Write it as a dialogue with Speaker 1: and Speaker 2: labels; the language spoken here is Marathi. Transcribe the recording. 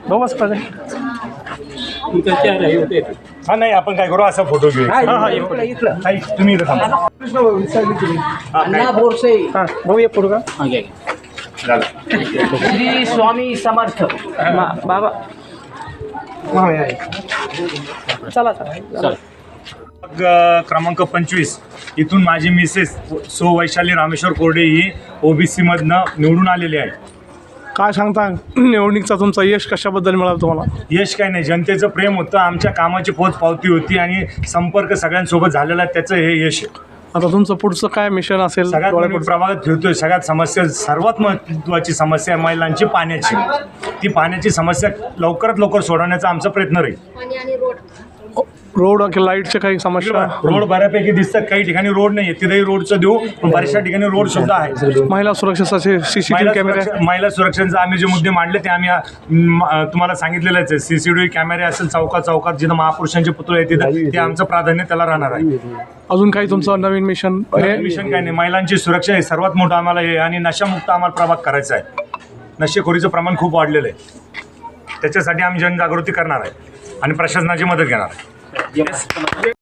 Speaker 1: भाऊ बस पाहिजे.
Speaker 2: हा नाही आपण काय करू असा फोटो घेऊ. ताई, तुम्ही इथं थांबा. हा, काय?
Speaker 1: हां भाऊ एक फोटो का.
Speaker 2: झालं.
Speaker 3: श्री स्वामी समर्थ.
Speaker 1: बाबा चला चला.
Speaker 2: क्रमांक 25 इथून माझी मिसेस वैशाली रामेश्वर कोरडे ही ओबीसी मधनं निवडून आलेली आहे.
Speaker 1: काय सांगता निवडणुकीचा तुमचा यश कशाबद्दल मिळालं तुम्हाला.
Speaker 2: यश काय नाही, जनतेचं प्रेम होतं, आमच्या कामाची पोचपावती होती आणि संपर्क सगळ्यांसोबत झालेला त्याचं हे यश आहे.
Speaker 1: आता तुमचं पुढचं काय मिशन असेल.
Speaker 2: सगळ्यात मोठी प्रभागात फिरतोय. सगळ्यात समस्या, सर्वात महत्त्वाची समस्या आहे महिलांची पाण्याची. ती पाण्याची समस्या लवकरात लवकर सोडवण्याचा आमचा प्रयत्न राहील.
Speaker 1: रोड की लाईटच्या काही समस्या.
Speaker 2: रोड बऱ्यापैकी दिसतात, काही ठिकाणी रोड नाही आहे, तिथेही रोडचं देऊ, पण बऱ्याचशा ठिकाणी रोड सुद्धा आहे.
Speaker 1: महिला सुरक्षेसाठी CCTV कॅमेरे.
Speaker 2: महिला सुरक्षेचे आम्ही जे मुद्दे मांडले ते आम्ही तुम्हाला सांगितलेलंच आहे. CCTV कॅमेरे असेल चौकात जिथं महापुरुषांचे पुतळे आहेत तिथं ते आमचं प्राधान्य त्याला राहणार आहे.
Speaker 1: अजून काही तुमचं नवीन मिशन.
Speaker 2: मिशन काय नाही, महिलांची सुरक्षा हे सर्वात मोठं आम्हाला हे आणि नशामुक्त आम्हाला प्रभाग करायचा आहे. नशेखोरीचं प्रमाण खूप वाढलेलं आहे, त्याच्यासाठी आम्ही जनजागृती करणार आहे आणि प्रशासनाची मदत घेणार आहे.